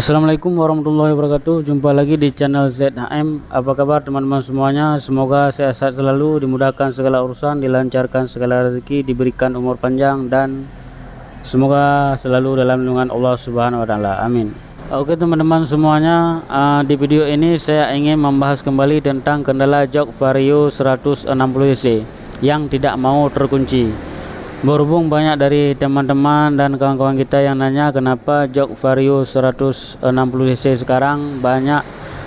Assalamualaikum warahmatullahi wabarakatuh. Jumpa lagi di channel ZHM. Apa kabar teman-teman semuanya? Semoga sehat selalu, dimudahkan segala urusan, dilancarkan segala rezeki, diberikan umur panjang, dan semoga selalu dalam lindungan Allah Subhanahu wa Ta'ala. Amin. Oke teman-teman semuanya, di video ini saya ingin membahas kembali tentang kendala jok Vario 160cc yang tidak mau terkunci. Berhubung banyak dari teman-teman dan kawan-kawan kita yang nanya kenapa jok Vario 160cc sekarang banyak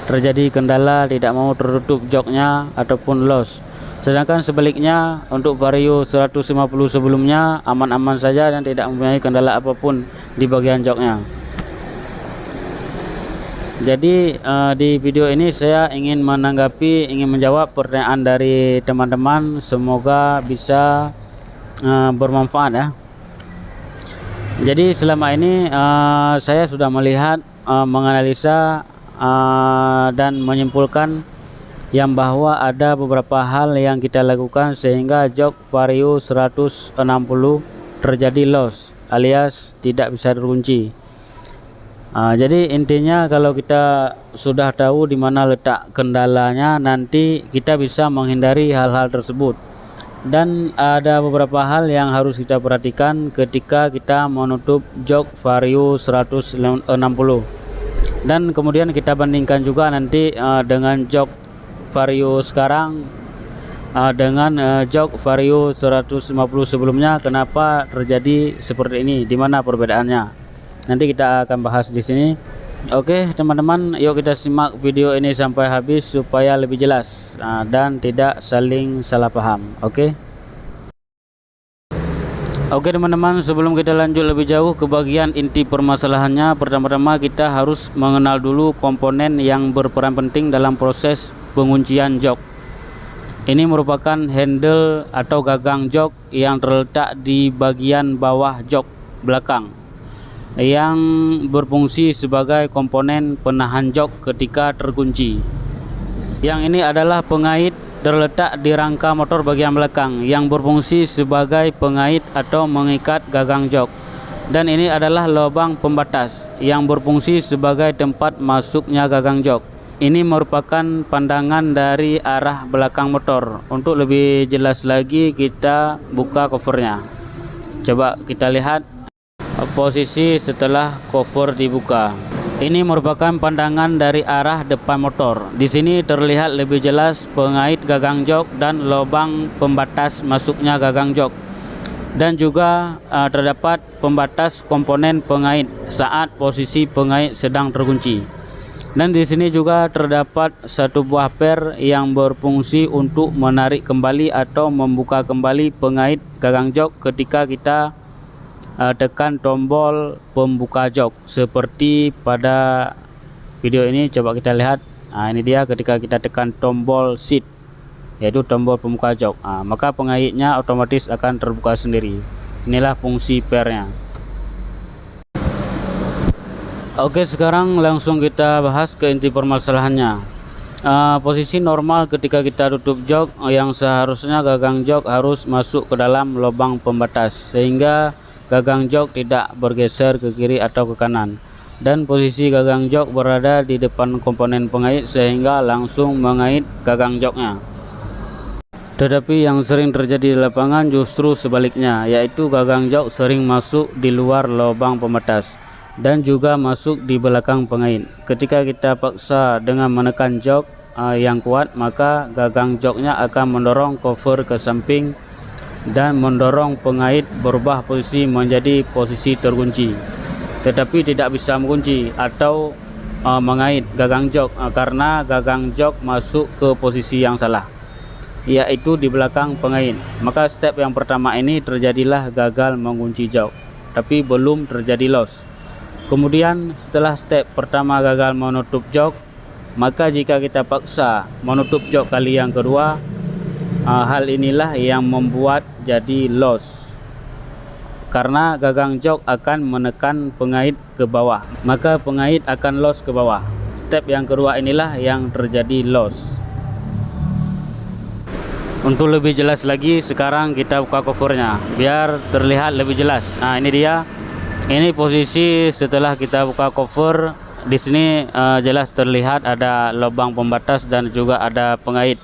terjadi kendala tidak mau tertutup joknya ataupun loss, sedangkan sebaliknya untuk Vario 150 sebelumnya aman-aman saja dan tidak mempunyai kendala apapun di bagian joknya. Jadi di video ini saya ingin menjawab pertanyaan dari teman-teman, semoga bisa bermanfaat ya. Jadi selama ini saya sudah melihat, menganalisa dan menyimpulkan yang bahwa ada beberapa hal yang kita lakukan sehingga jok Vario 160 terjadi loss alias tidak bisa terkunci. Jadi intinya kalau kita sudah tahu di mana letak kendalanya, nanti kita bisa menghindari hal-hal tersebut. Dan ada beberapa hal yang harus kita perhatikan ketika kita menutup jok Vario 160, dan kemudian kita bandingkan juga nanti dengan jok Vario sekarang dengan jok Vario 150 sebelumnya, kenapa terjadi seperti ini, dimana perbedaannya, nanti kita akan bahas di sini. Oke teman-teman, yuk kita simak video ini sampai habis supaya lebih jelas dan tidak saling salah paham. Oke teman-teman, sebelum kita lanjut lebih jauh ke bagian inti permasalahannya, pertama-tama kita harus mengenal dulu komponen yang berperan penting dalam proses penguncian jok. Ini merupakan handle atau gagang jok yang terletak di bagian bawah jok belakang, yang berfungsi sebagai komponen penahan jok ketika terkunci. Yang ini adalah pengait terletak di rangka motor bagian belakang yang berfungsi sebagai pengait atau mengikat gagang jok. Dan ini adalah lubang pembatas yang berfungsi sebagai tempat masuknya gagang jok. Ini merupakan pandangan dari arah belakang motor. Untuk lebih jelas lagi kita buka covernya. Coba kita lihat posisi setelah cover dibuka. Ini merupakan pandangan dari arah depan motor. Di sini terlihat lebih jelas pengait gagang jok dan lubang pembatas masuknya gagang jok. Dan juga terdapat pembatas komponen pengait saat posisi pengait sedang terkunci. Dan di sini juga terdapat satu buah per yang berfungsi untuk menarik kembali atau membuka kembali pengait gagang jok ketika kita tekan tombol pembuka jok seperti pada video ini. Coba kita lihat, ini dia ketika kita tekan tombol seat, yaitu tombol pembuka jok, maka pengaitnya otomatis akan terbuka sendiri. Inilah fungsi pernya. Oke, sekarang langsung kita bahas ke inti permasalahannya. Posisi normal ketika kita tutup jok, yang seharusnya gagang jok harus masuk ke dalam lubang pembatas sehingga gagang jok tidak bergeser ke kiri atau ke kanan, dan posisi gagang jok berada di depan komponen pengait sehingga langsung mengait gagang joknya. Tetapi yang sering terjadi di lapangan justru sebaliknya, yaitu gagang jok sering masuk di luar lubang pembatas dan juga masuk di belakang pengait. Ketika kita paksa dengan menekan jok yang kuat, maka gagang joknya akan mendorong cover ke samping dan mendorong pengait berubah posisi menjadi posisi terkunci, tetapi tidak bisa mengunci atau mengait gagang jok karena gagang jok masuk ke posisi yang salah, yaitu di belakang pengait. Maka step yang pertama ini terjadilah gagal mengunci jok, tapi belum terjadi loss. Kemudian setelah step pertama gagal menutup jok, maka jika kita paksa menutup jok kali yang kedua, hal inilah yang membuat jadi loss, karena gagang jok akan menekan pengait ke bawah, maka pengait akan loss ke bawah. Step yang kedua inilah yang terjadi loss. Untuk lebih jelas lagi, sekarang kita buka covernya biar terlihat lebih jelas. Ini dia, ini posisi setelah kita buka cover di sini jelas terlihat ada lubang pembatas dan juga ada pengait.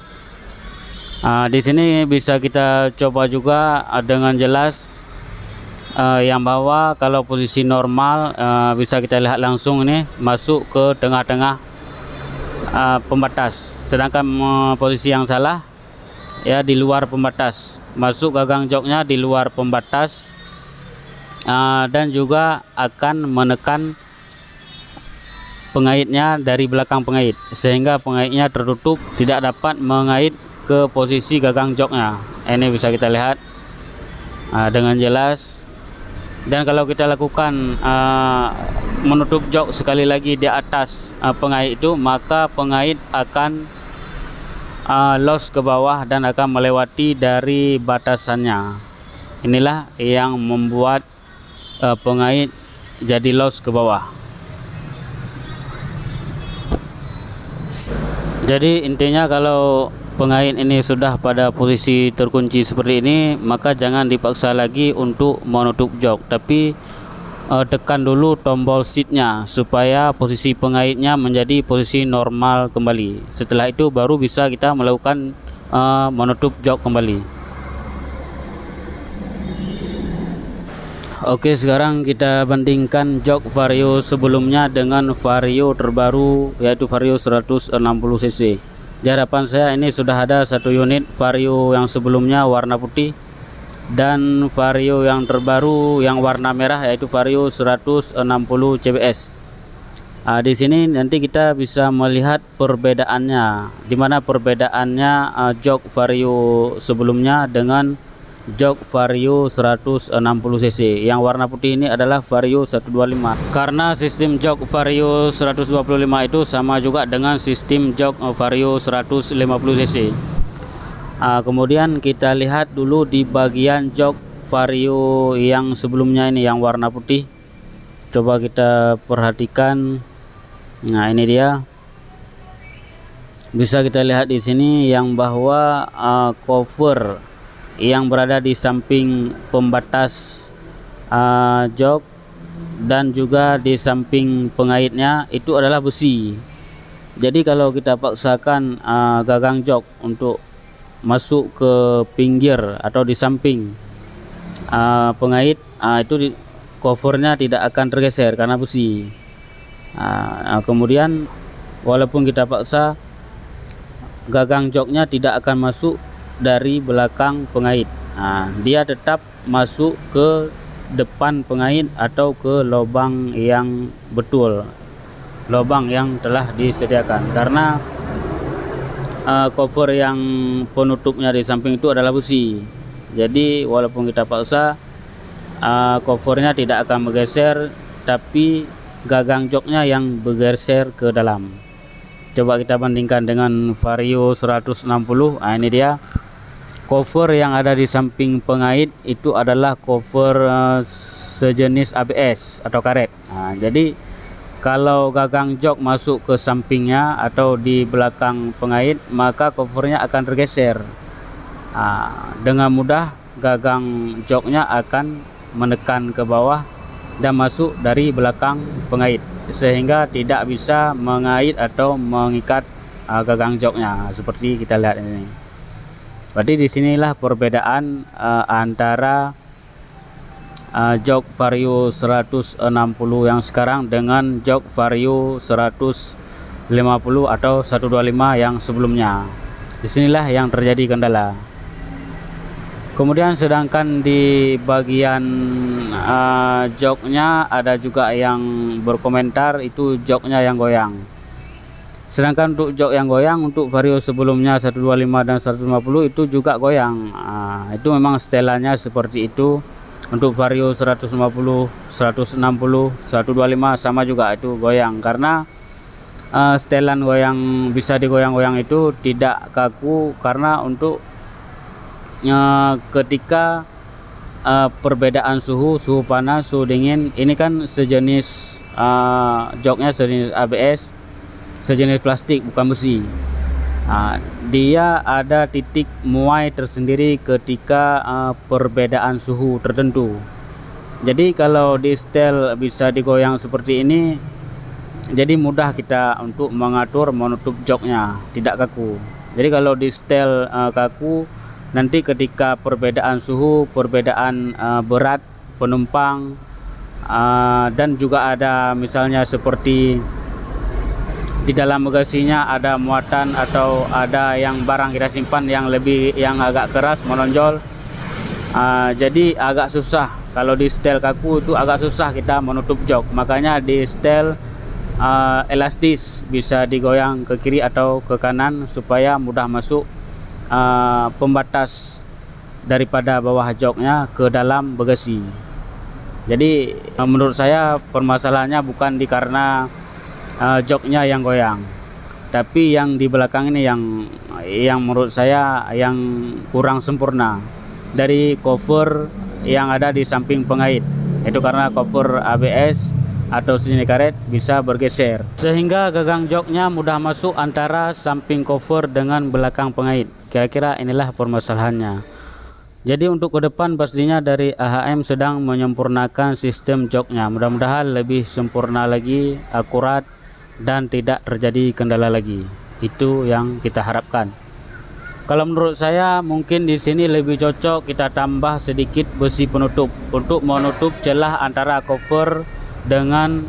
Di sini bisa kita coba juga dengan jelas yang bawah. Kalau posisi normal bisa kita lihat langsung ini masuk ke tengah-tengah pembatas, sedangkan posisi yang salah ya di luar pembatas, masuk gagang joknya di luar pembatas, dan juga akan menekan pengaitnya dari belakang pengait sehingga pengaitnya tertutup, tidak dapat mengait ke posisi gagang joknya. Ini bisa kita lihat dengan jelas. Dan kalau kita lakukan menutup jok sekali lagi di atas pengait itu, maka pengait akan loss ke bawah dan akan melewati dari batasannya. Inilah yang membuat pengait jadi loss ke bawah. Jadi intinya kalau pengait ini sudah pada posisi terkunci seperti ini, maka jangan dipaksa lagi untuk menutup jok, tapi tekan dulu tombol seatnya supaya posisi pengaitnya menjadi posisi normal kembali. Setelah itu baru bisa kita melakukan menutup jok kembali. Oke, sekarang kita bandingkan jok Vario sebelumnya dengan Vario terbaru, yaitu Vario 160 cc. Di hadapan saya ini sudah ada satu unit Vario yang sebelumnya warna putih dan Vario yang terbaru yang warna merah, yaitu Vario 160 CBS. Di sini nanti kita bisa melihat perbedaannya, di mana perbedaannya jok Vario sebelumnya dengan jok Vario 160 cc. Yang warna putih ini adalah Vario 125, karena sistem jok Vario 125 itu sama juga dengan sistem jok Vario 150 cc. Kemudian kita lihat dulu di bagian jok Vario yang sebelumnya ini yang warna putih. Coba kita perhatikan. Nah, ini dia. Bisa kita lihat di sini yang bahwa cover yang berada di samping pembatas jok dan juga di samping pengaitnya itu adalah besi. Jadi kalau kita paksakan gagang jok untuk masuk ke pinggir atau di samping pengait, itu covernya tidak akan tergeser karena besi. Kemudian walaupun kita paksa, gagang joknya tidak akan masuk dari belakang pengait. Dia tetap masuk ke depan pengait atau ke lubang yang betul, lubang yang telah disediakan, karena cover yang penutupnya di samping itu adalah besi. Jadi walaupun kita paksa, covernya tidak akan bergeser, tapi gagang joknya yang bergeser ke dalam. Coba kita bandingkan dengan Vario 160. Ini dia. Cover yang ada di samping pengait itu adalah cover sejenis ABS atau karet. Jadi kalau gagang jok masuk ke sampingnya atau di belakang pengait, maka covernya akan tergeser. Dengan mudah gagang joknya akan menekan ke bawah dan masuk dari belakang pengait, sehingga tidak bisa mengait atau mengikat gagang joknya seperti kita lihat ini. Berarti disinilah perbedaan antara jok Vario 160 yang sekarang dengan jok Vario 150 atau 125 yang sebelumnya. Disinilah yang terjadi kendala. Kemudian sedangkan di bagian joknya ada juga yang berkomentar itu joknya yang goyang. Sedangkan untuk jok yang goyang untuk Vario sebelumnya 125 dan 150 itu juga goyang. Itu memang setelannya seperti itu. Untuk Vario 150, 160, 125 sama juga itu goyang, karena setelan goyang bisa digoyang-goyang itu tidak kaku, karena untuk ketika perbedaan suhu panas, suhu dingin, ini kan sejenis joknya sejenis ABS, sejenis plastik bukan besi. Dia ada titik muai tersendiri ketika perbedaan suhu tertentu. Jadi kalau di setel bisa digoyang seperti ini, Jadi mudah kita untuk mengatur menutup joknya, tidak kaku. Jadi kalau di setel kaku, nanti ketika perbedaan suhu, perbedaan berat penumpang, dan juga ada misalnya seperti di dalam bagasinya ada muatan atau ada yang barang kita simpan yang agak keras menonjol, jadi agak susah. Kalau di setel kaku itu agak susah kita menutup jok, makanya di setel elastis, bisa digoyang ke kiri atau ke kanan supaya mudah masuk pembatas daripada bawah joknya ke dalam bagasi. Jadi menurut saya permasalahannya bukan karena joknya yang goyang, tapi yang di belakang ini yang menurut saya yang kurang sempurna dari cover yang ada di samping pengait. Itu karena cover ABS atau sini karet bisa bergeser sehingga gagang joknya mudah masuk antara samping cover dengan belakang pengait. Kira-kira inilah permasalahannya. Jadi untuk ke depan pastinya dari AHM sedang menyempurnakan sistem joknya, mudah-mudahan lebih sempurna lagi, akurat, dan tidak terjadi kendala lagi. Itu yang kita harapkan. Kalau menurut saya mungkin di sini lebih cocok kita tambah sedikit besi penutup untuk menutup celah antara cover dengan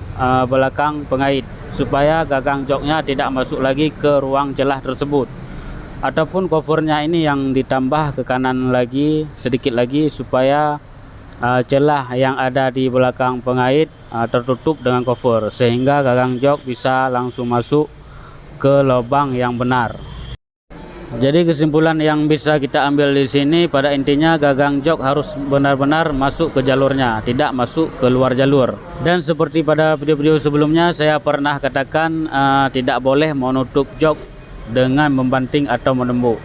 belakang pengait supaya gagang joknya tidak masuk lagi ke ruang celah tersebut, ataupun covernya ini yang ditambah ke kanan lagi sedikit lagi supaya celah yang ada di belakang pengait tertutup dengan cover sehingga gagang jok bisa langsung masuk ke lubang yang benar. Jadi kesimpulan yang bisa kita ambil di sini pada intinya gagang jok harus benar-benar masuk ke jalurnya, tidak masuk ke luar jalur. Dan seperti pada video-video sebelumnya saya pernah katakan tidak boleh menutup jok dengan membanting atau menembuk.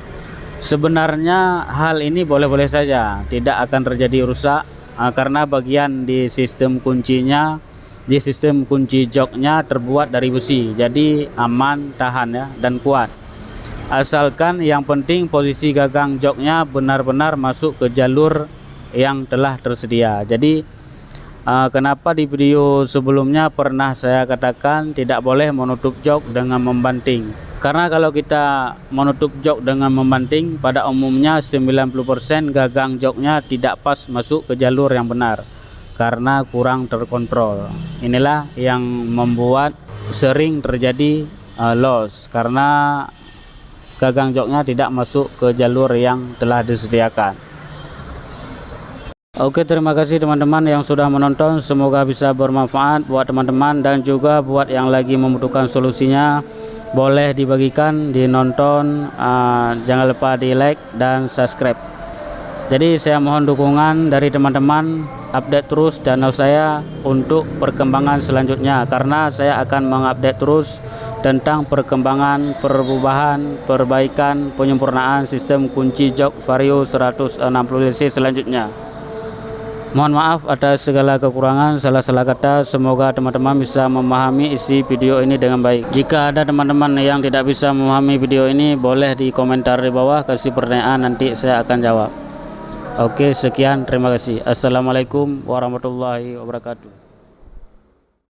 Sebenarnya hal ini boleh-boleh saja, tidak akan terjadi rusak karena bagian di sistem kuncinya, di sistem kunci joknya terbuat dari besi, jadi aman, tahan ya, dan kuat. Asalkan yang penting posisi gagang joknya benar-benar masuk ke jalur yang telah tersedia. Jadi kenapa di video sebelumnya pernah saya katakan tidak boleh menutup jok dengan membanting, karena kalau kita menutup jok dengan membanting pada umumnya 90% gagang joknya tidak pas masuk ke jalur yang benar karena kurang terkontrol. Inilah yang membuat sering terjadi loss karena gagang joknya tidak masuk ke jalur yang telah disediakan. Oke, terima kasih teman-teman yang sudah menonton, semoga bisa bermanfaat buat teman-teman dan juga buat yang lagi membutuhkan solusinya. Boleh dibagikan, dinonton, jangan lupa di like dan subscribe. Jadi saya mohon dukungan dari teman-teman, update terus channel saya untuk perkembangan selanjutnya, karena saya akan mengupdate terus tentang perkembangan, perubahan, perbaikan, penyempurnaan sistem kunci jok Vario 160 cc selanjutnya. Mohon maaf atas segala kekurangan, salah-salah kata. Semoga teman-teman bisa memahami isi video ini dengan baik. Jika ada teman-teman yang tidak bisa memahami video ini, boleh di komentar di bawah, kasih pertanyaan, nanti saya akan jawab. Oke, sekian, terima kasih. Assalamualaikum warahmatullahi wabarakatuh.